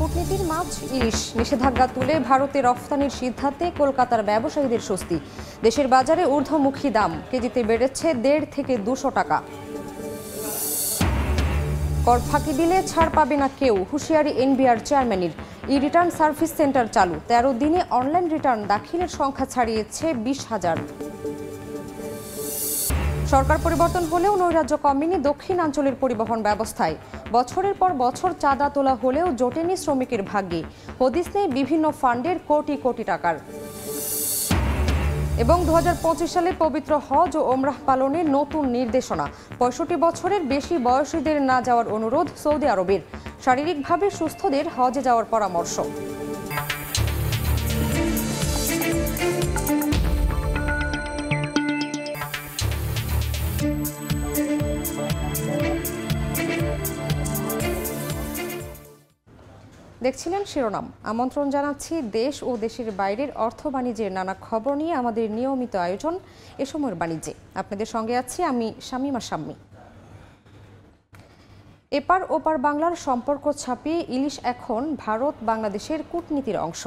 কূটনীতির মাছ ইলিশ নিষেধাজ্ঞা তুলে ভারতে রফতানির সিদ্ধান্তে কলকাতার ব্যবসায়ীদের স্বস্তি। দেশের বাজারে ঊর্ধ্বমুখী দাম, কেজিতে বেড়েছে 1.5 থেকে 200 টাকা। কর ফাঁকি দিলে ছাড় পাবে না কেউ, হুঁশিয়ারি এনবিআর চেয়ারম্যানের। ই রিটার্ন সার্ভিস সেন্টার চালু, 13 দিনে অনলাইন রিটার্ন দাখিলের সংখ্যা ছাড়িয়েছে 20,000। সরকার পরিবর্তন হলেও নৈরাজ্য কমেনি দক্ষিণাঞ্চলের পরিবহন ব্যবস্থায়। বছরের পর বছর চাঁদা তোলা হলেও জোটেনি শ্রমিকের ভাগ্যে। হদিস নেই বিভিন্ন ফান্ডের কোটি কোটি টাকার। এবং 2025 সালে পবিত্র হজ ও ওমরাহ পালনের নতুন নির্দেশনা। 65 বছরের বেশি বয়সীদের না যাওয়ার অনুরোধ সৌদি আরবের। শারীরিকভাবে সুস্থদের হজে যাওয়ার পরামর্শ। দেখছিলেন শিরোনাম। আমন্ত্রণ জানাচ্ছি দেশ ও দেশের বাইরের অর্থ বাণিজ্যের নানা খবর নিয়ে আমাদের নিয়মিত আয়োজন এ সময়ের বাণিজ্যে। আপনাদের সঙ্গে আছি আমি শামিমা শাম্মী। এপার ওপার বাংলার সম্পর্ক ছাপিয়ে ইলিশ এখন ভারত বাংলাদেশের কূটনীতির অংশ।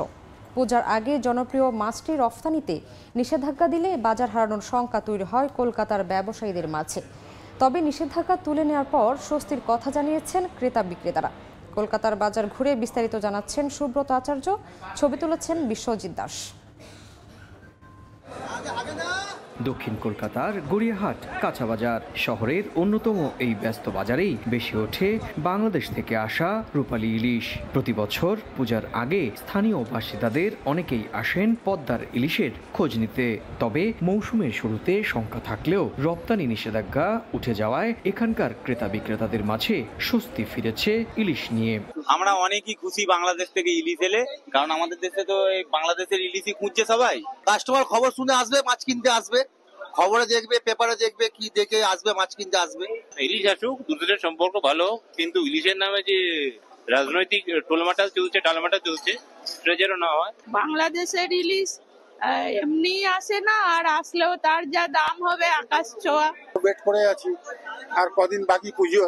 পূজার আগে জনপ্রিয় মাছটি রফতানিতে নিষেধাজ্ঞা দিলে বাজার হারানোর শঙ্কা তৈরি হয় কলকাতার ব্যবসায়ীদের মাঝে। তবে নিষেধাজ্ঞা তুলে নেওয়ার পর স্বস্তির কথা জানিয়েছেন ক্রেতা বিক্রেতারা। কলকাতার বাজার ঘুরে বিস্তারিত জানাচ্ছেন সুব্রত আচার্য, ছবি তুলেছেন বিশ্বজিৎ দাস। দক্ষিণ কলকাতার গড়িয়াহাট কাঁচাবাজার শহরের অন্যতম এই ব্যস্ত বাজারেই বেশি ওঠে বাংলাদেশ থেকে আসা রূপালী ইলিশ। প্রতি বছর পূজার আগে স্থানীয় বাসিন্দাদের অনেকেই আসেন পদ্মার ইলিশের খোঁজ নিতে। তবে মৌসুমের শুরুতে শঙ্কা থাকলেও রপ্তানি নিষেধাজ্ঞা উঠে যাওয়ায় এখানকার ক্রেতা বিক্রেতাদের মাঝে স্বস্তি ফিরেছে ইলিশ নিয়ে। আমরা অনেকই খুশি বাংলাদেশ থেকে ইলিশ এলে, কারণ আমাদের দেশে তো বাংলাদেশের ইলিশই খুঁজছে সবাই। কাস্টমার খবর শুনে আসবে, মাছ কিনতে আসবে, খবরে দেখবে, পেপারে দেখবে, কি দেখে আসবে, মাছ কিনতে আসবে। ইলিশ আসুক, দুধের সম্পর্ক ভালো, কিন্তু ইলিশের নামে যে রাজনৈতিক টালমাটাল চলছে সেটা যেন না হয়। বাংলাদেশের ইলিশ এমনি আসে না, আর আসলেও তার যা দাম হবে আকাশ ছোঁয়া। ওয়েট করে আছি, আর কদিন বাকি পুজো,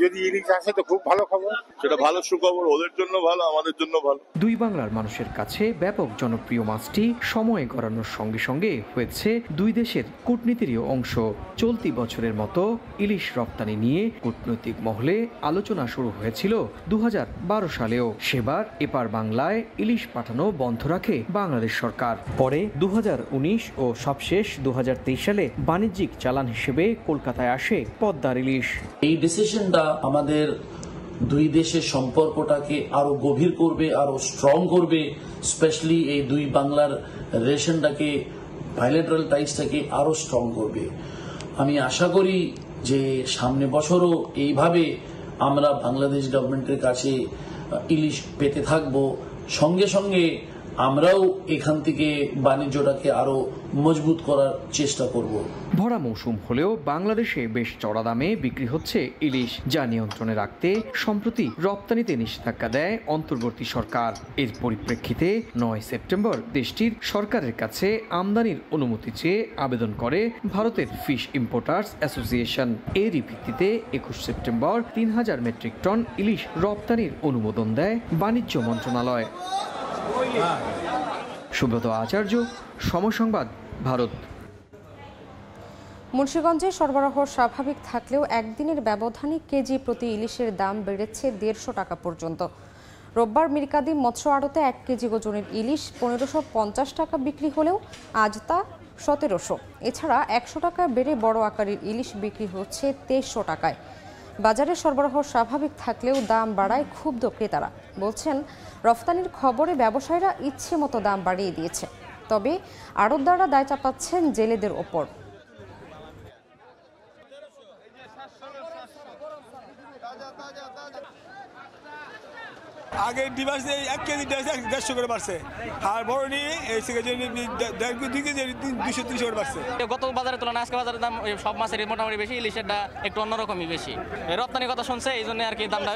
যদি ইলিশ আসে তো খুব ভালো খবর। সেটা ভালো সুখবর, ওদের জন্য ভালো, আমাদের জন্য ভালো। দুই বাংলার মানুষের কাছে ব্যাপক জনপ্রিয় মাছটি সময় গড়ানোর সঙ্গে সঙ্গে হয়েছে দুই দেশের কূটনীতিরই অংশ। চলতি বছরের মতো ইলিশ রপ্তানি নিয়ে কূটনৈতিক মহলে আলোচনা শুরু হয়েছিল 2012 সালেও। সেবার এপার বাংলায় ইলিশ পাঠানো বন্ধ রাখে বাংলাদেশ সরকার। পরে 2019 ও সবশেষ 2023 সালে বাণিজ্যিক চালান হিসেবে কলকাতায় আসে পদ্মার ইলিশ। এই ডিসিশনটা আমাদের দুই দেশের সম্পর্কটাকে আরো গভীর করবে, আরো স্ট্রং করবে। স্পেশালি এই দুই বাংলার রিলেশনটাকে, বাইলেটারাল টাইজটাকে আরো স্ট্রং করবে। আমি আশা করি যে সামনে বছরও এইভাবে আমরা বাংলাদেশ গভর্নমেন্টের কাছে ইলিশ পেতে থাকবো। সঙ্গে সঙ্গে আমরাও এখান থেকে বাণিজ্যটাকে আরো মজবুত করার চেষ্টা করব। ভরা মৌসুম হলেও বাংলাদেশে বেশ চড়া দামে বিক্রি হচ্ছে ইলিশ, যা নিয়ন্ত্রণে রাখতে সম্প্রতি রপ্তানিতে নিষেধাজ্ঞা দেয় অন্তর্বর্তী সরকার। এর পরিপ্রেক্ষিতে 9 সেপ্টেম্বর দেশটির সরকারের কাছে আমদানির অনুমতি চেয়ে আবেদন করে ভারতের ফিশ ইম্পোর্টার্স অ্যাসোসিয়েশন। এরই ভিত্তিতে 21 সেপ্টেম্বর 3000 মেট্রিক টন ইলিশ রপ্তানির অনুমোদন দেয় বাণিজ্য মন্ত্রণালয়। সুব্রত আচার্য, সময় সংবাদ, ভারত। মুন্সিগঞ্জে সরবরাহ স্বাভাবিক থাকলেও একদিনের ব্যবধানে কেজি প্রতি ইলিশের দাম বেড়েছে 150 টাকা পর্যন্ত। রোববার মিরকাদি মৎস্য আড়তে 1 কেজি ওজনের ইলিশ 1550 টাকা বিক্রি হলেও আজ তা 1700। এছাড়া 100 টাকা বেড়ে বড় আকারের ইলিশ বিক্রি হচ্ছে 2300 টাকায়। বাজারে সরবরাহ স্বাভাবিক থাকলেও দাম বাড়ায় ক্ষুব্ধ ক্রেতারা। বলছেন, রফতানির খবরে ব্যবসায়ীরা ইচ্ছে মতো দাম বাড়িয়ে দিয়েছে। তবে আড়তদাররা দায় চাপাচ্ছেন জেলেদের ওপর। আগে ডিমাস 1 কেজি 150 করে বাড়ছে, আর বড় নিয়ে 2 কেজি 230 করে বাড়ছে। গত বাজারের তুলনায় আজকে বাজারের দাম সব মাছের মোটামুটি বেশি, ইলিশেরটা একটু অন্যরকমই বেশি। রপ্তানির কথা শুনছে, এই জন্য আর কি দামটা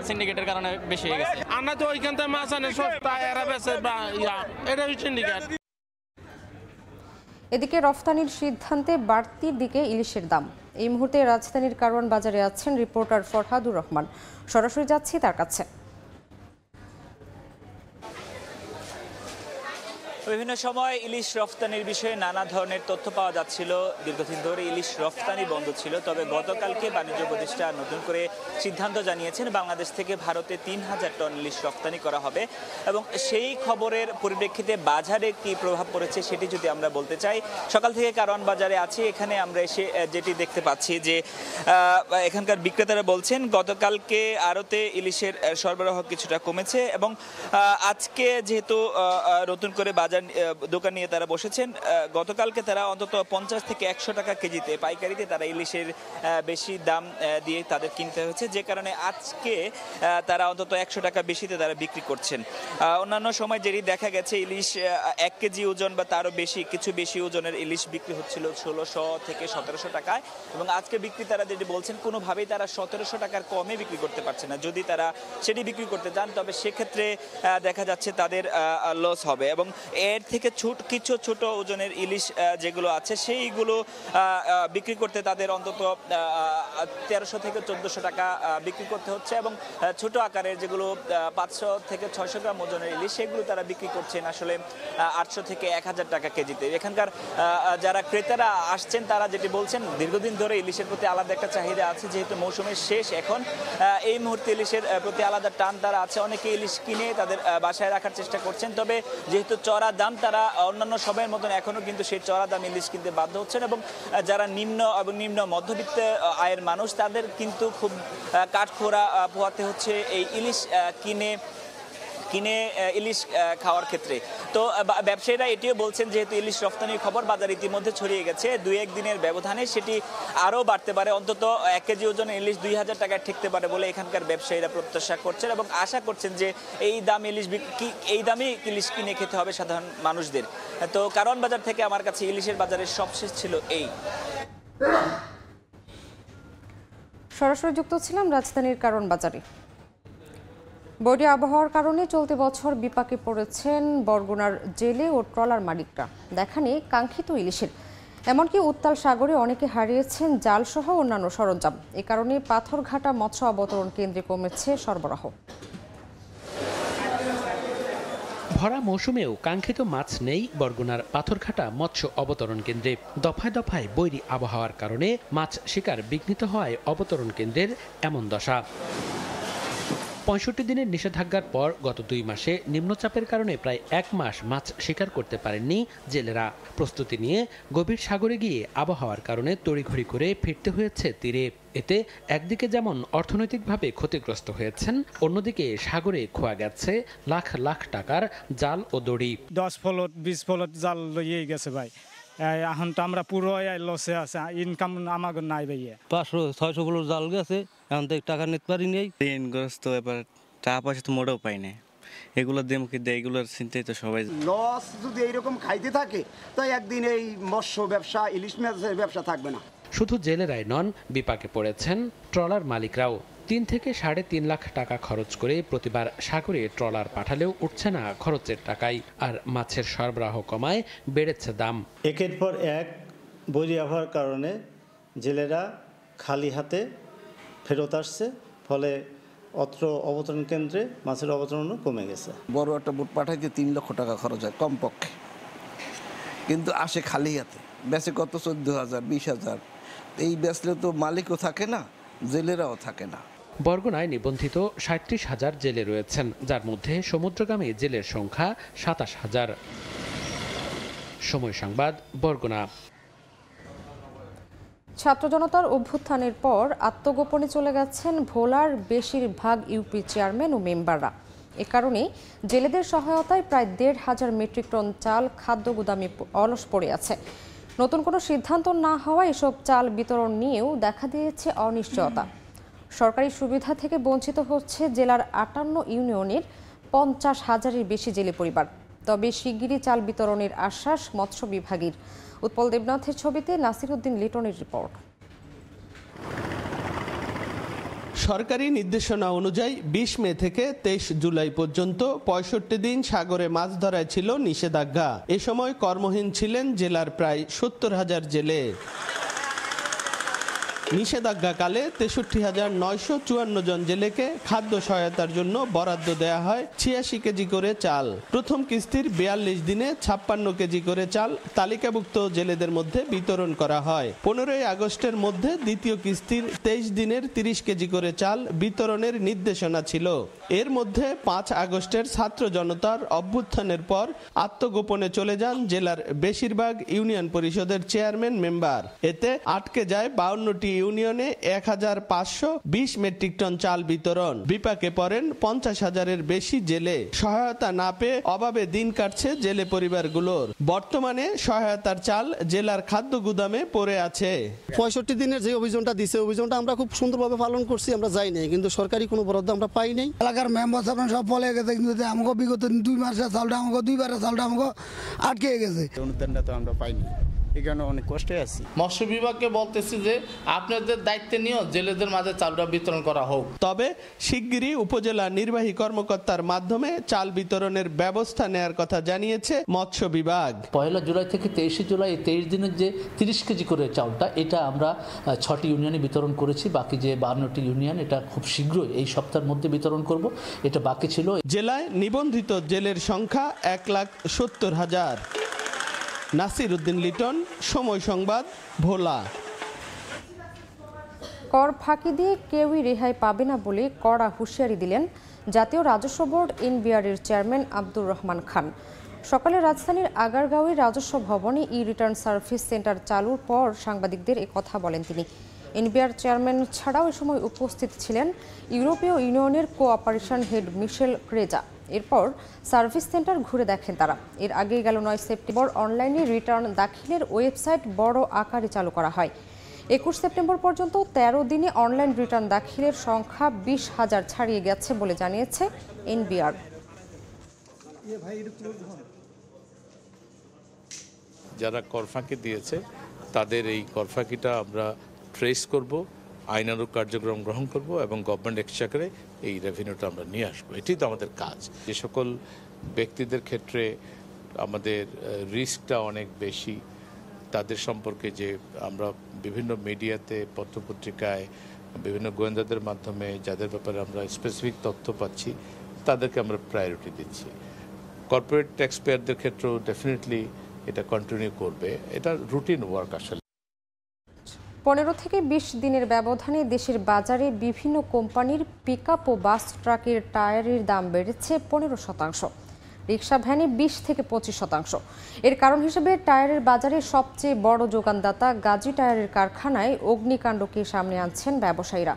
সিন্ডিকেটের কারণে বেশি হয়ে গেছে। আমরা তো ওইখান থেকে মাছ আনে সস্তা, এরা বেচে বা এটা সিন্ডিকেট। এদিকে রফতানির সিদ্ধান্তে বাড়তির দিকে ইলিশের দাম। এই মুহূর্তে রাজধানীর কারওয়ান বাজারে আছেন রিপোর্টার ফরহাদুর রহমান। সরাসরি যাচ্ছি তার কাছে। বিভিন্ন সময় ইলিশ রফতানির বিষয়ে নানা ধরনের তথ্য পাওয়া যাচ্ছিল। দীর্ঘদিন ধরে ইলিশ রফতানি বন্ধ ছিল, তবে গতকালকে বাণিজ্য উপদেষ্টা নতুন করে সিদ্ধান্ত জানিয়েছেন বাংলাদেশ থেকে ভারতে 3000 টন ইলিশ রফতানি করা হবে। এবং সেই খবরের পরিপ্রেক্ষিতে বাজারে কি প্রভাব পড়েছে সেটি যদি আমরা বলতে চাই, সকাল থেকে কারওয়ান বাজারে আছি, এখানে আমরা এসে যেটি দেখতে পাচ্ছি যে এখানকার বিক্রেতারা বলছেন গতকালকে আড়তে ইলিশের সরবরাহ কিছুটা কমেছে এবং আজকে যেহেতু নতুন করে বাজার দোকান নিয়ে তারা বসেছেন, গতকালকে তারা অন্তত 50 থেকে 100 টাকা কেজিতে পাইকারিতে তারা ইলিশের বেশি দাম দিয়ে তাদের কিনতে হয়েছে, যে কারণে আজকে তারা অন্তত 100 টাকা বেশিতে তারা বিক্রি করছেন। অন্যান্য সময় যেটি দেখা গেছে ইলিশ 1 কেজি ওজন বা তারও বেশি, কিছু বেশি ওজনের ইলিশ বিক্রি হচ্ছিল 1600 থেকে 1700 টাকায় এবং আজকে বিক্রেতারা যেটি বলছেন কোনোভাবেই তারা 1700 টাকার কমে বিক্রি করতে পারছে না। যদি তারা সেটি বিক্রি করতে যান তবে সেক্ষেত্রে দেখা যাচ্ছে তাদের লস হবে এবং এর থেকে কিছু ছোট ওজনের ইলিশ যেগুলো আছে সেইগুলো বিক্রি করতে তাদের অন্তত 1300 থেকে 1400 টাকা বিক্রি করতে হচ্ছে এবং ছোট আকারের যেগুলো 500 থেকে 600 গ্রাম ওজনের ইলিশ সেগুলো তারা বিক্রি করছেন আসলে 800 থেকে 1000 টাকা কেজিতে। এখানকার যারা ক্রেতারা আসছেন তারা যেটি বলছেন দীর্ঘদিন ধরে ইলিশের প্রতি আলাদা একটা চাহিদা আছে, যেহেতু মৌসুমের শেষ এখন এই মুহূর্তে ইলিশের প্রতি আলাদা টান তারা আছে। অনেকে ইলিশ কিনে তাদের বাসায় রাখার চেষ্টা করছেন, তবে যেহেতু চড়া দাম তারা অন্যান্য সময়ের মতন এখনো কিন্তু সেই চড়া দাম ইলিশ কিনতে বাধ্য হচ্ছেন এবং যারা নিম্ন এবং নিম্ন মধ্যবিত্ত আয়ের মানুষ তাদের কিন্তু খুব কাঠখোরা পোহাতে হচ্ছে এই ইলিশ কিনে ইলিশ খাওয়ার ক্ষেত্রে। তো ব্যবসায়ীরা এটিও বলছেন যেহেতু ইলিশ রফতানির খবর বাজার ইতিমধ্যে ছড়িয়ে গেছে, 2-1 দিনের ব্যবধানে সেটি আরও বাড়তে পারে, অন্তত 1 কেজি ওজনের ইলিশ 2000 টাকায় ঠেকতে পারে বলে এখানকার ব্যবসায়ীরা প্রত্যাশা করছেন এবং আশা করছেন যে এই দামে ইলিশ কিনে খেতে হবে সাধারণ মানুষদের। তো কারওয়ান বাজার থেকে আমার কাছে ইলিশের বাজারের সবশেষ ছিল এই। সরাসরি যুক্ত ছিলাম রাজধানীর কারওয়ান বাজারে। বৈরী আবহাওয়ার কারণে চলতি বছর বিপাকে পড়েছেন বরগুনার জেলে ও ট্রলার মালিকরা। দেখা নেই কাঙ্ক্ষিত ইলিশের, এমনকি উত্তাল সাগরে অনেকে হারিয়েছেন জালসহ অন্যান্য সরঞ্জাম। এ কারণে পাথরঘাটা মৎস্য অবতরণ কেন্দ্রে কমেছে সরবরাহ। ভরা মৌসুমেও কাঙ্ক্ষিত মাছ নেই বরগুনার পাথরঘাটা মৎস্য অবতরণ কেন্দ্রে। দফায় দফায় বৈরী আবহাওয়ার কারণে মাছ শিকার বিঘ্নিত হওয়ায় অবতরণ কেন্দ্রের এমন দশা। 65 দিনের নিষেধাজ্ঞার পর গত 2 মাসে নিম্নচাপের কারণে প্রায় 1 মাস মাছ শিকার করতে পারেননি জেলেরা। প্রস্তুতি নিয়ে গভীর সাগরে গিয়ে আবহাওয়ার কারণে তড়িঘড়ি করে ফিরতে হয়েছে তীরে। এতে একদিকে যেমন অর্থনৈতিকভাবে ক্ষতিগ্রস্ত হয়েছেন, অন্যদিকে সাগরে খোয়া গেছে লাখ লাখ টাকার জাল ও দড়ি। 10 ফলট 20 ফলট জাল লইয়ে গেছে ভাই, এখন তো আমরা পুরো লসে আছে, ইনকাম আমাকে নাই ভাইয়া। 500-600 ফলট জাল গেছে, এখন তো টাকা নিতে পারি নাই। ঋণগ্রস্ত, এবার টাকা পয়সা তো মোটেও পাই না, এগুলো দিয়ে মুখে দেয়, এগুলোর চিন্তাই তো সবাই। লস যদি এইরকম খাইতে থাকে তো একদিন এই মৎস্য ব্যবসা, ইলিশ মাছের ব্যবসা থাকবে না। শুধু জেলেরাই নন, বিপাকে পড়েছেন ট্রলার মালিকরাও। 3 থেকে 3.5 লাখ টাকা খরচ করে প্রতিবার সাগরে ট্রলার পাঠালেও উঠছে না খরচের টাকায়, আর মাছের সরবরাহ কমায় বেড়েছে দাম। একের পর এক বৈরী আবহাওয়ার কারণে জেলেরা খালি হাতে ফেরত আসছে, ফলে অত্র অবতরণ কেন্দ্রে মাছের অবতরণও কমে গেছে। বড় একটা বোট পাঠাইতে 3 লক্ষ টাকা খরচ হয় কমপক্ষে, কিন্তু আসে খালি হাতে। বেচে কত 14,000 20,000, এই বেচলে তো মালিকও থাকে না, জেলেরাও থাকে না। বরগুনায় নিবন্ধিত 37,000 জেলে রয়েছেন, যার মধ্যে সমুদ্রগামী জেলের সংখ্যা 27,000। সময় সংবাদ, বরগুনা। ছাত্র জনতার অভ্যুত্থানের পর আত্মগোপনে চলে গেছেন ভোলার বেশিরভাগ ইউপি চেয়ারম্যান ও মেম্বাররা। এ কারণে জেলেদের সহায়তায় প্রায় 1,500 মেট্রিক টন চাল খাদ্য গুদামে অলস পড়ে আছে। নতুন কোনো সিদ্ধান্ত না হওয়া এসব চাল বিতরণ নিয়েও দেখা দিয়েছে অনিশ্চয়তা। সরকারি সুবিধা থেকে বঞ্চিত হচ্ছে জেলার 58 ইউনিয়নের 50,000-এর বেশি জেলে পরিবার। তবে শিগগিরই চাল বিতরণের আশ্বাস মৎস্য বিভাগের। উৎপল দেবনাথের ছবিতে নাসির উদ্দিন লিটনের রিপোর্ট। সরকারি নির্দেশনা অনুযায়ী 20 মে থেকে 23 জুলাই পর্যন্ত 65 দিন সাগরে মাছ ধরায় ছিল নিষেধাজ্ঞা। এ সময় কর্মহীন ছিলেন জেলার প্রায় 70,000 জেলে। নিষেধাজ্ঞাকালে ৬৩,৯৫৪ জন জেলেকে খাদ্য সহায়তার জন্য বরাদ্দ দেয়া হয় ৮৬ কেজি করে চাল। প্রথম কিস্তির ৪২ দিনে ৫৬ কেজি করে চাল তালিকাভুক্ত জেলেদের মধ্যে বিতরণ করা হয়। ১৫ই আগস্টের মধ্যে দ্বিতীয় কিস্তির ২৩ দিনের ৩০ কেজি করে চাল বিতরণের নির্দেশনা ছিল। এর মধ্যে ৫ আগস্টের ছাত্র জনতার অভ্যুত্থানের পর আত্মগোপনে চলে যান জেলার বেশিরভাগ ইউনিয়ন পরিষদের চেয়ারম্যান মেম্বার। এতে আটকে যায় ৫২টি ইউনিয়নে ১,৫২০ মেট্রিক টন চাল বিতরণ। বিপাকে পড়েন ৫০,০০০-এর বেশি জেলে। সহায়তা না পেয়ে অভাবে দিন কাটছে জেলে পরিবারগুলোর। বর্তমানে সহায়তার চাল জেলার খাদ্য গুদামে পড়ে আছে। ৬৫ দিনের যে অভিযানটা দিছে, অভিযানটা আমরা খুব সুন্দরভাবে পালন করছি, আমরা যাই নাই, কিন্তু সরকারি কোনো বরাদ্দ আমরা পাই নাই। এলাকার মেম্বার সাহেব সব বলে গেছে, কিন্তু আমাকে বিগত 2 মাসের চালটা আমাকে 2 বারের চালটা আমাকে আটকে গেছে। অনুদানটা তো আমরা পাইনি, এই কারণে অনেক কষ্টে আছি। মৎস্য বিভাগকে বলতেছি যে আপনাদের দায়িত্বে নিয়েও জেলেদের মাঝে চালটা বিতরণ করা হোক। তবে শিগগিরই উপজেলা নির্বাহী কর্মকর্তার মাধ্যমে চাল বিতরণের ব্যবস্থা নেয়ার কথা জানিয়েছে মৎস্য বিভাগ। ১ জুলাই থেকে ২৩ জুলাই ২৩ দিনের যে ৩০ কেজি করে চালটা, এটা আমরা ৬টি ইউনিয়নে বিতরণ করেছি। বাকি যে ৫২টি ইউনিয়ন, এটা খুব শীঘ্রই এই সপ্তাহের মধ্যে বিতরণ করব। এটা বাকি ছিল। জেলায় নিবন্ধিত জেলের সংখ্যা ১,৭০,০০০। নাসির উদ্দিন লিটন, সময় সংবাদ, ভোলা। কর ফাঁকি দিয়ে কেউই রেহাই পাবে না বলে কড়া হুঁশিয়ারি দিলেন জাতীয় রাজস্ব বোর্ড এনবিআর-এর চেয়ারম্যান আব্দুর রহমান খান। সকালে রাজধানীর আগারগাঁওয়ের রাজস্ব ভবনে ই রিটার্ন সার্ভিস সেন্টার চালুর পর সাংবাদিকদের কথা বলেন তিনি। এনবিআর চেয়ারম্যান ছাড়াও এ সময় উপস্থিত ছিলেন ইউরোপীয় ইউনিয়নের কোঅপারেশন হেড মিশেল ক্রেজা। এরপর সার্ভিস সেন্টার ঘুরে দেখেন তারা। এর আগে গেল ৯ সেপ্টেম্বর অনলাইনে রিটার্ন দাখিলের ওয়েবসাইট বড় আকারে চালু করা হয়। ২১ সেপ্টেম্বর পর্যন্ত ১৩ দিনে অনলাইন রিটার্ন দাখিলের সংখ্যা ২০,০০০ ছাড়িয়ে গেছে বলে জানিয়েছে এনবিআর। যারা কর ফাঁকি দিয়েছে তাদের এই কর ফাঁকিটা আমরা ট্রেস করব, আইনানুগ কার্যক্রম গ্রহণ করব এবং গভর্নমেন্ট এক্সচেকারে এই রেভিনিউটা আমরা নিয়ে আসবো। এটাই তো আমাদের কাজ। যে সকল ব্যক্তিদের ক্ষেত্রে আমাদের রিস্কটা অনেক বেশি, তাদের সম্পর্কে যে আমরা বিভিন্ন মিডিয়াতে, পত্রপত্রিকায়, বিভিন্ন গোয়েন্দাদের মাধ্যমে যাদের ব্যাপারে আমরা স্পেসিফিক তথ্য পাচ্ছি, তাদেরকে আমরা প্রায়োরিটি দিচ্ছি। কর্পোরেট ট্যাক্স পেয়ারদের ক্ষেত্রেও ডেফিনেটলি এটা কন্টিনিউ করবে। এটা রুটিন ওয়ার্ক। আসলে ১৫ থেকে ২০ দিনের ব্যবধানে দেশের বাজারে বিভিন্ন কোম্পানির পিকআপ ও বাস ট্রাকের টায়ারের দাম বেড়েছে ১৫%, রিক্সা ভ্যানে ২০ থেকে ২৫%। এর কারণ হিসেবে টায়ারের বাজারে সবচেয়ে বড় যোগানদাতা গাজী টায়ারের কারখানায় অগ্নিকাণ্ডকে সামনে আনছেন ব্যবসায়ীরা।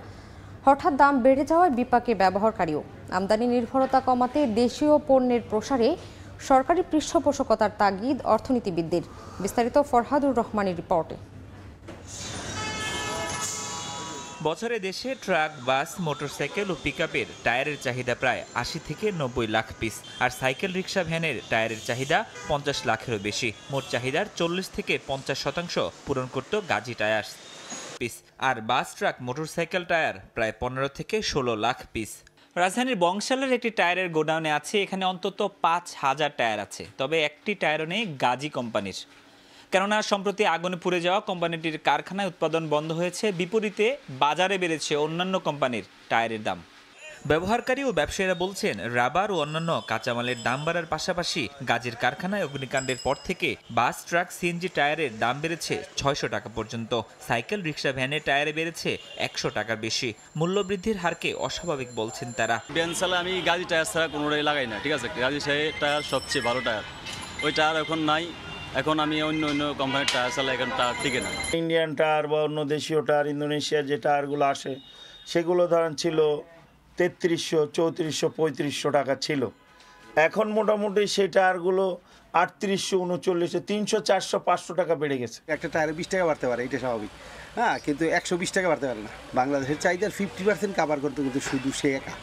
হঠাৎ দাম বেড়ে যাওয়ায় বিপাকে ব্যবহারকারীও। আমদানি নির্ভরতা কমাতে দেশীয় পণ্যের প্রসারে সরকারি পৃষ্ঠপোষকতার তাগিদ অর্থনীতিবিদদের। বিস্তারিত ফরহাদুর রহমানের রিপোর্টে। বছরে দেশে ট্রাক, বাস, মোটরসাইকেল ও পিকআপের টায়ারের চাহিদা প্রায় ৮০ থেকে ৯০ লাখ পিস, আর সাইকেল, রিক্সা, ভ্যানের টায়ারের চাহিদা ৫০ লাখেরও বেশি। মোট চাহিদার ৪০ থেকে ৫০% পূরণ করত গাজী টায়ার্স পিস, আর বাস, ট্রাক, মোটরসাইকেল টায়ার প্রায় ১৫ থেকে ১৬ লাখ পিস। রাজধানীর বংশালের একটি টায়ারের গোডাউনে আছে, এখানে অন্তত ৫,০০০ টায়ার আছে, তবে একটি টায়ারও নেই গাজী কোম্পানির। কেননা সম্প্রতি আগুনে পুড়ে যাওয়া কোম্পানিটির কারখানায় উৎপাদন বন্ধ হয়েছে। বিপরীতে বাজারে বেড়েছে অন্যান্য কোম্পানির টায়ারের দাম। ব্যবহারকারী ও ব্যবসায়ীরা বলছেন, রাবার ও অন্যান্য কাঁচামালের দাম বাড়ার পাশাপাশি গাজীর কারখানায় অগ্নিকাণ্ডের পর থেকে বাস, ট্রাক, সিএনজি টায়ারের দাম বেড়েছে ৬০০ টাকা পর্যন্ত। সাইকেল, রিক্সা, ভ্যানের টায়ারে বেড়েছে ১০০ টাকার বেশি। মূল্যবৃদ্ধির হারকে অস্বাভাবিক বলছেন তারা। ভ্যান চালে আমি গাজী টায়ার ছাড়া কোনোটাই লাগাই না, ঠিক আছে। গাজী টায়ার সবচেয়ে ভালো টায়ার, ওই টায়ার এখন নাই। এখন আমি অন্য কোম্পানির টায়ার চালাই, এখন টায়ার টিকে না। ইন্ডিয়ান টায়ার বা অন্য দেশীয় টায়ার, ইন্দোনেশিয়ার যে টায়ারগুলো আসে সেগুলো ধরেন ছিল ৩৩০০, ৩৪০০, ৩৫০০ টাকা ছিল। এখন মোটামুটি সেই টায়ারগুলো ৩৮০০, ৩৯০০, ৩০০, ৪০০, ৫০০ টাকা বেড়ে গেছে। একটা টায়ারে ২০ টাকা বাড়তে পারে, এটা স্বাভাবিক, হ্যাঁ, কিন্তু ১২০ টাকা বাড়তে পারে না। বাংলাদেশের চাহিদার 50% কাভার করতে কিন্তু শুধু সে একা।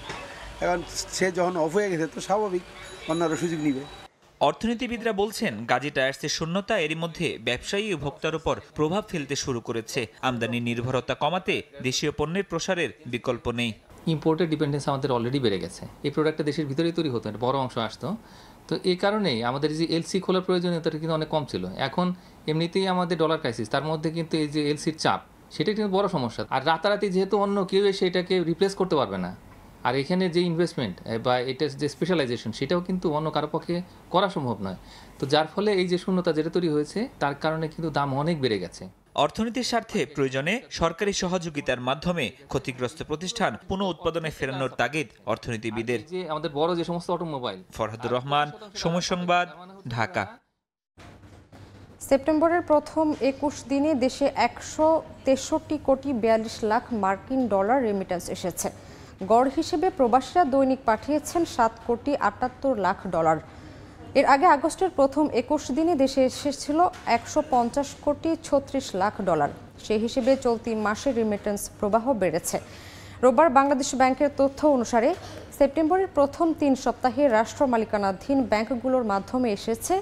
এখন সে যখন অফ হয়ে গেছে তো স্বাভাবিক অন্যরা সুযোগ নিবে। অর্থনীতিবিদরা বলছেন, গাজী টায়ার্সের শূন্যতা এরই মধ্যে ব্যবসায়ী ও ভোক্তার উপর প্রভাব ফেলতে শুরু করেছে। আমদানি নির্ভরতা কমাতে দেশীয় পণ্যের প্রসারের বিকল্প নেই। ইম্পোর্টের ডিপেন্ডেন্স আমাদের অলরেডি বেড়ে গেছে। এই প্রোডাক্টটা দেশের ভিতরেই তৈরি হতো, একটা বড় অংশ আসতো। তো এই কারণেই আমাদের যে এলসি খোলার প্রয়োজনীয়তাটা কিন্তু অনেক কম ছিল। এখন এমনিতেই আমাদের ডলার ক্রাইসিস, তার মধ্যে কিন্তু এই যে এলসির চাপ, সেটা কিন্তু বড় সমস্যা। আর রাতারাতি যেহেতু অন্য কেউ এসে এটাকে রিপ্লেস করতে পারবে না, আর এখানে যে ইনভেস্টমেন্ট বা এটা যে স্পেশালাইজেশন সেটাও কিন্তু অন্য কারো পক্ষে করা সম্ভব নয়। তো যার ফলে এই যে শূন্যতা যেটা তৈরি হয়েছে তার কারণে কিন্তু দাম অনেক বেড়ে গেছে। অর্থনীতির স্বার্থে প্রয়োজনে সরকারি সহযোগিতার মাধ্যমে ক্ষতিগ্রস্ত প্রতিষ্ঠান পুনঃ উৎপাদনে ফেরানোর তাগিদ অর্থনীতিবিদের। যে আমাদের বড় যে সমস্ত অটোমোবাইল। ফরহাদুর রহমান, সময় সংবাদ, ঢাকা। সেপ্টেম্বরের প্রথম 21 দিনে দেশে 163 কোটি 42 লাখ মার্কিন ডলার রেমিটেন্স এসেছে। গড় হিসেবে প্রবাসীরা দৈনিক পাঠিয়েছেন 7 কোটি 78 লাখ ডলার। এর আগে আগস্টের প্রথম 21 দিনে দেশে এসেছিল 150 কোটি 36 লাখ ডলার। সেই হিসেবে চলতি মাসে রেমিটেন্স প্রবাহ বেড়েছে। রোববার বাংলাদেশ ব্যাংকের তথ্য অনুসারে সেপ্টেম্বরের প্রথম 3 সপ্তাহে রাষ্ট্র মালিকানাধীন ব্যাংকগুলোর মাধ্যমে এসেছে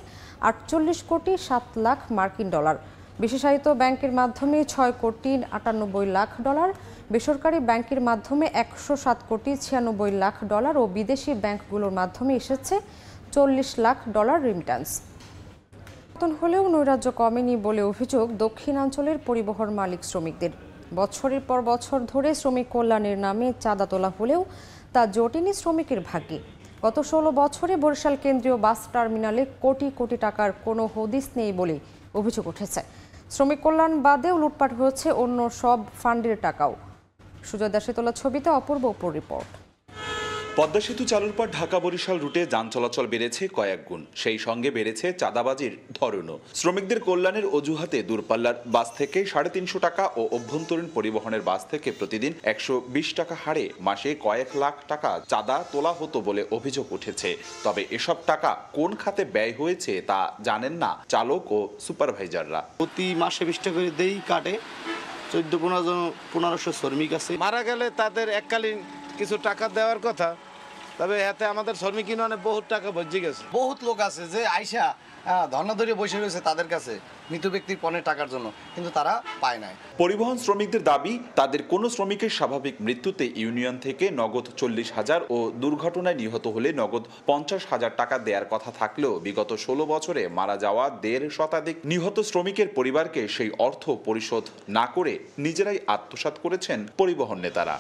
48 কোটি 7 লাখ মার্কিন ডলার। বিশেষায়িত ব্যাংকের মাধ্যমে 6 কোটি 98 লাখ ডলার, বেসরকারি ব্যাংকের মাধ্যমে 107 কোটি 96 লাখ ডলার ও বিদেশি ব্যাংকগুলোর মাধ্যমে এসেছে 40 লাখ ডলার রেমিটেন্স। পতন হলেও নৈরাজ্য কমেনি বলে অভিযোগ দক্ষিণাঞ্চলের পরিবহন মালিক শ্রমিকদের। বছরের পর বছর ধরে শ্রমিক কল্যাণের নামে চাঁদা তোলা হলেও তা জোটেনি শ্রমিকের ভাগ্যে। গত 16 বছরে বরিশাল কেন্দ্রীয় বাস টার্মিনালে কোটি কোটি টাকার কোনো হদিস নেই বলে অভিযোগ উঠেছে। শ্রমিক কল্যাণ বাদেও লুটপাট হয়েছে অন্য সব ফান্ডের টাকাও। সুজয় দাসের তোলা ছবিতে অপূর্ব উপর রিপোর্ট। পদ্মা সেতু চালুর পর ঢাকা বরিশাল রুটে যান চলাচল বেড়েছে কয়েক গুণ, সেই সঙ্গে বেড়েছে চাঁদাবাজির ধরনও। শ্রমিকদের কল্যাণের অজুহাতে দূরপাল্লার বাস থেকে 350 টাকা ও অভ্যন্তরীণ পরিবহনের বাস থেকে প্রতিদিন 120 টাকা হারে মাসে কয়েক লাখ টাকা চাঁদা তোলা হতো বলে অভিযোগ উঠেছে। তবে এসব টাকা কোন খাতে ব্যয় হয়েছে তা জানেন না চালক ও সুপারভাইজাররা। প্রতি মাসে 20 টাকা করে দেই কাটে। 14-1500 শ্রমিক আছে। মারা গেলে তাদের এককালীন কিছু টাকা দেওয়ার কথা, তবে এতে আমাদের শ্রমিক ইউনিয়নে বহুত টাকা বজ্জি গেছে। বহুত লোক আছে যে আইসা ধর্ণা ধরে বসে রয়েছে তাদের কাছে মৃত ব্যক্তির পণের টাকার জন্য, কিন্তু তারা পায় নাই। পরিবহন শ্রমিকদের দাবি, তাদের কোনো শ্রমিকের স্বাভাবিক মৃত্যুতে ইউনিয়ন থেকে নগদ 40,000 ও দুর্ঘটনায় নিহত হলে নগদ 50,000 টাকা দেওয়ার কথা থাকলেও বিগত 16 বছরে মারা যাওয়া 1.5 শতাধিক নিহত শ্রমিকের পরিবারকে সেই অর্থ পরিশোধ না করে নিজেরাই আত্মসাৎ করেছেন পরিবহন নেতারা।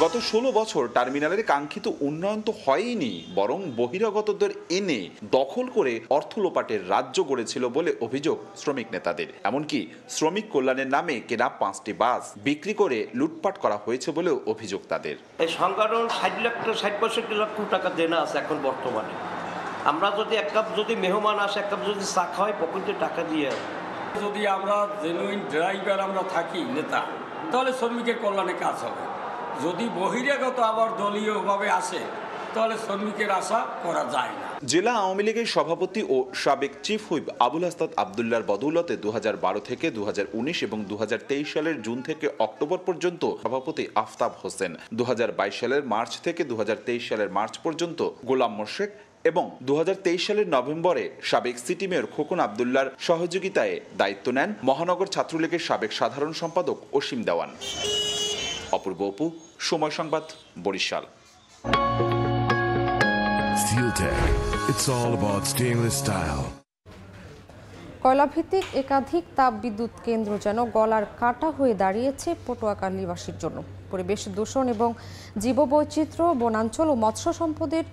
গত 16 বছর টার্মিনালের কাঙ্ক্ষিত উন্নয়ন তো হয়নি, বরং বহিরাগতদের এনে দখল করে অর্থ লোপাটের রাজ্য গড়েছিল বলে অভিযোগ শ্রমিক নেতাদের। এমনকি শ্রমিক কল্যাণের নামে কেনা 5টি বাস বিক্রি করে লুটপাট করা হয়েছে বলেও অভিযোগ তাদের। এই সংগঠন 60 লক্ষ টাকা দেনা আছে এখন বর্তমানে। আমরা যদি এক কাপ যদি মেহমান আসে, এক কাপ যদি চা খাওয়াই, পকেটে টাকা দিয়ে, যদি আমরা জেনুইন ড্রাইভার আমরা থাকি নেতা, তাহলে শ্রমিকের কল্যাণে কাজ হবে। যদি বহিরাগত আবার দলীয়ভাবে আসে তাহলে শ্রমিকের আশা করা যায় না। জেলা আওয়ামী লীগের সভাপতি ও সাবেক চিফ হুইপ আবুল হাসনাত আবদুল্লাহর বদৌলতে 2012 থেকে 2019 এবং 2023 সালের জুন থেকে অক্টোবর পর্যন্ত সভাপতি আফতাব হোসেন, 2022 সালের মার্চ থেকে 2023 সালের মার্চ পর্যন্ত গোলাম মোর্শেক এবং 2023 সালের নভেম্বরে সাবেক সিটি মেয়র খোকন আবদুল্লাহর সহযোগিতায় দায়িত্ব নেন মহানগর ছাত্রলীগের সাবেক সাধারণ সম্পাদক অসীম দেওয়ান। অপূর্ব অপু, সময় সংবাদ, বরিশাল। কয়লাভিত্তিক একাধিক তাপবিদ্যুৎ কেন্দ্র যেন গলার কাঁটা হয়ে দাঁড়িয়েছে পটুয়াখালীবাসীর জন্য। পরিবেশ দূষণ এবং জীববৈচিত্র্য, বনাঞ্চল ও মৎস্য সম্পদের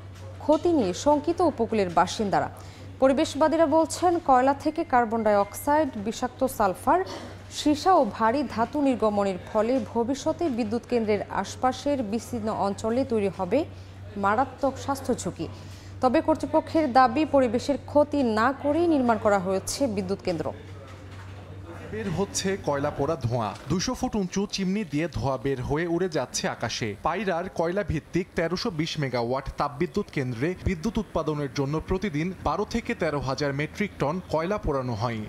ক্ষতি নিয়ে শঙ্কিত উপকূলের বাসিন্দারা। পরিবেশবাদীরা বলছেন, কয়লা থেকে কার্বন ডাই অক্সাইড, বিষাক্ত সালফার, সীসা ও ভারী ধাতু নির্গমনের ফলে ভবিষ্যতে বিদ্যুৎ কেন্দ্রের আশপাশের বিস্তীর্ণ অঞ্চলে তৈরি হবে মারাত্মক স্বাস্থ্য ঝুঁকি। তবে কর্তৃপক্ষের দাবি, পরিবেশের ক্ষতি না করেই নির্মাণ করা হয়েছে বিদ্যুৎ কেন্দ্র। বের হচ্ছে কয়লা পোড়া ধোঁয়া। 200 ফুট উঁচু চিমনি দিয়ে ধোঁয়া বের হয়ে উড়ে যাচ্ছে আকাশে। পায়রার কয়লা ভিত্তিক 1320 মেগাওয়াট তাপবিদ্যুৎ কেন্দ্রে বিদ্যুৎ উৎপাদনের জন্য প্রতিদিন 12 থেকে 13,000 মেট্রিক টন কয়লা পোড়ানো হয়।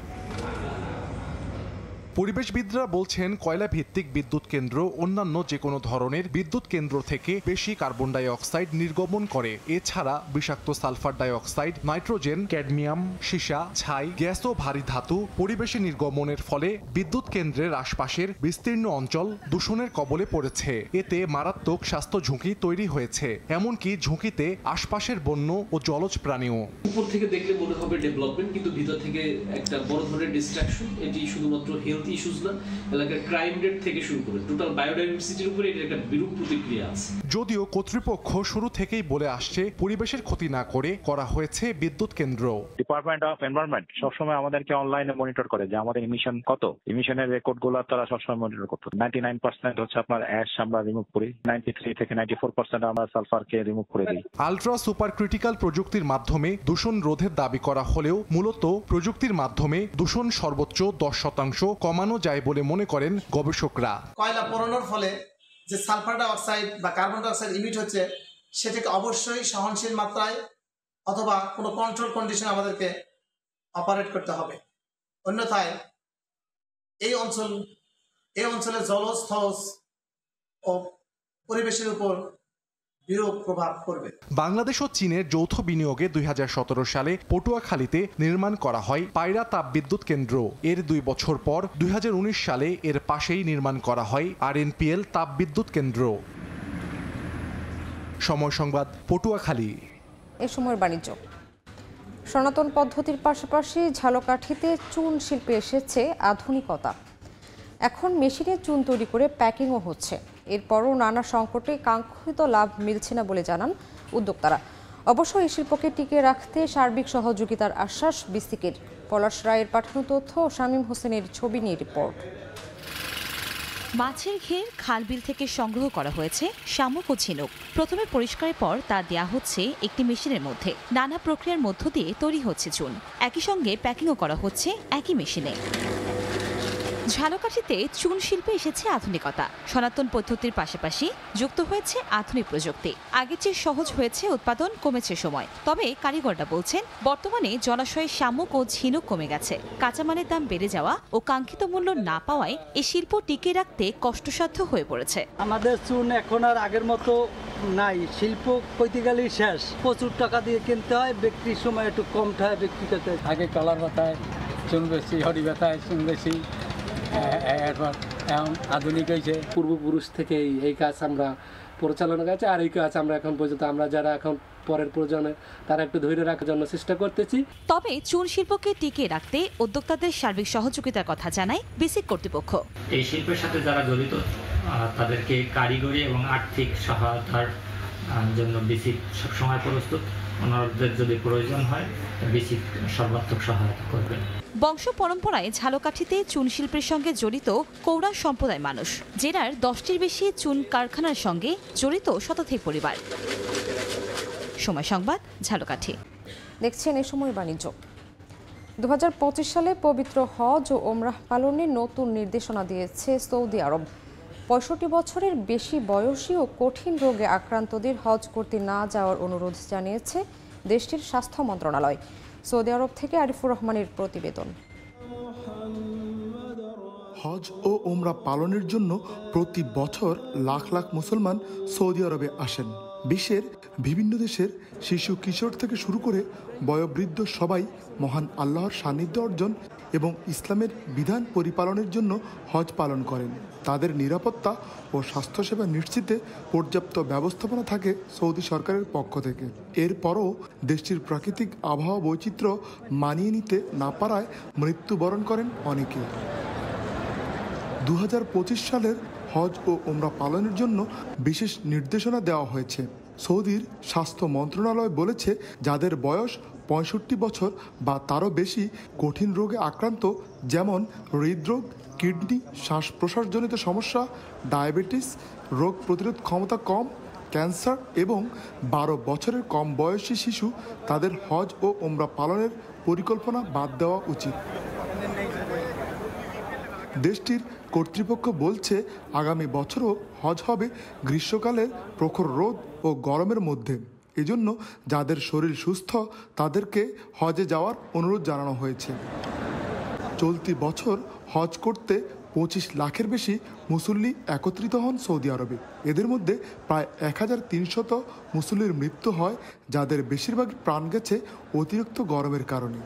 পরিবেশবিদরা বলছেন, কয়লা ভিত্তিক বিদ্যুৎ কেন্দ্র অন্যান্য যে কোনো ধরনের বিদ্যুৎ কেন্দ্র থেকে বেশি কার্বন ডাই অক্সাইড নির্গমন করে। এছাড়া বিষাক্ত sulphur die oxide, nitrogen, cadmium, সীসা, ছাই, গ্যাস ও ভারী ধাতু পরিবেশে নির্গমনের ফলে বিদ্যুৎ কেন্দ্রের আশপাশের বিস্তীর্ণ অঞ্চল দূষণের কবলে পড়েছে। এতে মারাত্মক স্বাস্থ্য ঝুঁকি তৈরি হয়েছে। এমনকি ঝুঁকিতে আশপাশের বন্য ও জলজ প্রাণীও। উপর থেকে দেখলে মনে হবে ডেভেলপমেন্ট, কিন্তু ভিতর থেকে একটা বড় ধরনের ডিস্ট্রাকশন। এটি শুধুমাত্র হেলথ হেলথ ইস্যুসগুলো, এলাকার ক্রাইম রেট থেকে শুরু করে টোটাল বায়োডাইভার্সিটির উপরে এর একটা বিরূপ প্রতিক্রিয়া আছে। যদিও কর্তৃপক্ষ শুরু থেকেই বলে আসছে পরিবেশের ক্ষতি না করে করা হয়েছে বিদ্যুৎ কেন্দ্র। ডিপার্টমেন্ট অফ এনভায়রনমেন্ট সবসময় আমাদেরকে অনলাইনে মনিটর করে যে আমাদের ইমিশন কত, ইমিশনের রেকর্ডগুলো তারা সবসময় মনিটর করতো। 99% হচ্ছে আপনার অ্যাশ আমরা রিমুভ করি, 93 থেকে 94% আমরা সালফারকে রিমুভ করে দিই। আলট্রা সুপার ক্রিটিক্যাল প্রযুক্তির মাধ্যমে দূষণ রোধের দাবি করা হলেও মূলত প্রযুক্তির মাধ্যমে দূষণ সর্বোচ্চ 10% কমানো যায় বলে মনে করেন গবেষকরা। কয়লা পোড়ানোর ফলে যে সালফার ডাই অক্সাইড বা কার্বন ডাই অক্সাইড ইমিট হচ্ছে সেটাকে অবশ্যই সহনশীল মাত্রায় অথবা কোনো কন্ট্রোল কন্ডিশন আমাদেরকে অপারেট করতে হবে, অন্যথায় এই অঞ্চলে জলজ স্থলজ ও পরিবেশের উপর বিরূপ প্রভাব পড়বে। বাংলাদেশ ও চীনের যৌথ বিনিয়োগে 2017 সালে পটুয়াখালীতে নির্মাণ করা হয় পায়রা তাপবিদ্যুৎ কেন্দ্র। এর 2 বছর পর 2019 সালে এর পাশেই নির্মাণ করা হয় RNPL তাপবিদ্যুৎ কেন্দ্র। সময় সংবাদ, পটুয়াখালী। এ সময়ের বাণিজ্য। সনাতন পদ্ধতির পাশাপাশি ঝালকাঠিতে চুন শিল্পে এসেছে আধুনিকতা। এখন মেশিনে চুন তৈরি করে প্যাকিংও হচ্ছে। এরপরও নানা সংকটে কাঙ্ক্ষিত লাভ মিলছে না বলে জানান উদ্যোক্তারা। অবশ্য এই শিল্পকে টিকিয়ে রাখতে সার্বিক সহযোগিতার আশ্বাস বিসিকের। পলাশ রায়ের পাঠানো তথ্য, শামীম হোসেনের ছবি নিয়ে রিপোর্ট। মাছের ঘের খালবিল থেকে সংগ্রহ করা হয়েছে শামুক ও ঝিনুক। প্রথমে পরিষ্কারের পর তা দেয়া হচ্ছে একটি মেশিনের মধ্যে। নানা প্রক্রিয়ার মধ্য দিয়ে তৈরি হচ্ছে চুন। একই সঙ্গে প্যাকিংও করা হচ্ছে একই মেশিনে। ঝালকাঠিতে চুন শিল্পে এসেছে আধুনিকতা। সনাতন পদ্ধতির পাশাপাশি যুক্ত হয়েছে আধুনিক প্রযুক্তি। আগের চেয়ে সহজ হয়েছে উৎপাদন, কমেছে সময়। তবে কারিগররা বলছেন বর্তমানে জলাশয়ে শামুক ও ঝিনুক কমে গেছে। কাঁচামালের দাম বেড়ে যাওয়া ও কাঙ্ক্ষিত মূল্য না পাওয়ায় এই শিল্প টিকিয়ে রাখতে কষ্টসাধ্য হয়ে পড়েছে। আমাদের চুন এখন আর আগের মতো নাই, শিল্প কইতে গেলেই শেষ। প্রচুর টাকা দিয়ে কিনতে হয়, বিক্রির সময় একটু কম হয় বিক্রি করতে। আগে কলার ব্যথায় চুন বেশি, হরি ব্যথায় চুন বেশি, এখন আধুনিক হয়েছে। পূর্বপুরুষ থেকে এই কাজ আমরা পরিচালনা করছি, আর এই কাজ আমরা এখন পর্যন্ত আমরা যারা এখন পরের প্রজন্মে তারা একটু ধরে রাখার জন্য চেষ্টা করতেছি। তবে চুন শিল্পকে টিকিয়ে রাখতে উদ্যোক্তাদের সার্বিক সহযোগিতার কথা জানায় বিসিক কর্তৃপক্ষ। এই শিল্পের সাথে যারা জড়িত তাদেরকে কারিগরি এবং আর্থিক সহায়তার জন্য বিসিক সবসময় প্রস্তুত। ওনাদের যদি প্রয়োজন হয় বিসিক সর্বাত্মক সহায়তা করবেন। বংশ পরম্পরায় ঝালকাঠিতে চুন শিল্পের সঙ্গে জড়িত কৌড়া সম্প্রদায় মানুষ। জেলার 10টির বেশি চুন কারখানার সঙ্গে জড়িত শতাধিক পরিবার। সময় সংবাদ, ঝালকাঠি। দেখছেন এ সময় বাণিজ্য। 2025 সালে পবিত্র হজ ও ওমরাহ পালনের নতুন নির্দেশনা দিয়েছে সৌদি আরব। 65 বছরের বেশি বয়সী ও কঠিন রোগে আক্রান্তদের হজ করতে না যাওয়ার অনুরোধ জানিয়েছে দেশটির স্বাস্থ্য মন্ত্রণালয়। সৌদি আরব থেকে আরিফুর রহমানের প্রতিবেদন। হজ ও ওমরা পালনের জন্য প্রতি বছর লাখ লাখ মুসলমান সৌদি আরবে আসেন। বিশ্বের বিভিন্ন দেশের শিশু কিশোর থেকে শুরু করে বয়োবৃদ্ধ সবাই মহান আল্লাহর সান্নিধ্য অর্জন এবং ইসলামের বিধান পরিপালনের জন্য হজ পালন করেন। তাদের নিরাপত্তা ও স্বাস্থ্যসেবা নিশ্চিতে পর্যাপ্ত ব্যবস্থাপনা থাকে সৌদি সরকারের পক্ষ থেকে। এরপরও দেশটির প্রাকৃতিক আবহাওয়া বৈচিত্র্য মানিয়ে নিতে না পারায় মৃত্যুবরণ করেন অনেকে। 2025 সালের হজ ও ওমরা পালনের জন্য বিশেষ নির্দেশনা দেওয়া হয়েছে। সৌদির স্বাস্থ্য মন্ত্রণালয় বলেছে, যাদের বয়স 65 বছর বা তারও বেশি কঠিন রোগে আক্রান্ত, যেমন হৃদরোগ, কিডনি, শ্বাস প্রশ্বাসজনিত সমস্যা, ডায়াবেটিস, রোগ প্রতিরোধ ক্ষমতা কম, ক্যান্সার এবং 12 বছরের কম বয়সী শিশু, তাদের হজ ও ওমরা পালনের পরিকল্পনা বাদ দেওয়া উচিত। দেশটির কর্তৃপক্ষ বলছে, আগামী বছরও হজ হবে গ্রীষ্মকালের প্রখর রোদ ও গরমের মধ্যে। এজন্য যাদের শরীর সুস্থ তাদেরকে হজে যাওয়ার অনুরোধ জানানো হয়েছে। চলতি বছর হজ করতে 25 লাখের বেশি মুসল্লি একত্রিত হন সৌদি আরবে। এদের মধ্যে প্রায় 1300 মুসল্লির মৃত্যু হয়, যাদের বেশিরভাগ প্রাণ গেছে অতিরিক্ত গরমের কারণে।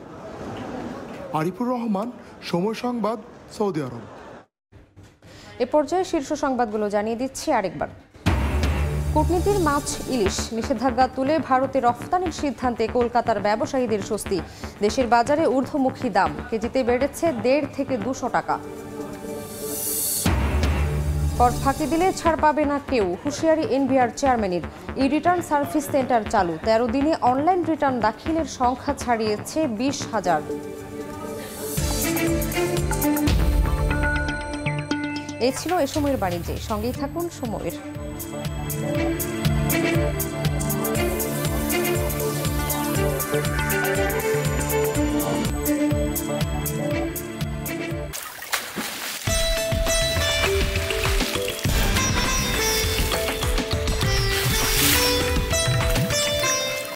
আরিফুর রহমান, সময় সংবাদ, সৌদি আরব। এ পর্যায়ে শীর্ষ সংবাদগুলো জানিয়ে দিচ্ছি আরেকবার। কূটনীতির মাছ ইলিশ নিষেধাজ্ঞা তুলে ভারতে রফতানির সিদ্ধান্তে কলকাতার ব্যবসায়ীদের স্বস্তি। দেশের বাজারে ঊর্ধ্বমুখী দাম, কেজিতে বেড়েছে 1.5 থেকে 200 টাকা। কর ফাঁকি দিলে ছাড় পাবে না কেউ, হুঁশিয়ারি এনবিআর চেয়ারম্যানের। ই রিটার্ন সার্ভিস সেন্টার চালু, 13 দিনে অনলাইন রিটার্ন দাখিলের সংখ্যা ছাড়িয়েছে 20,000। এই ছিল এ সময়ের বাণিজ্যে, সঙ্গেই থাকুন সময়ের।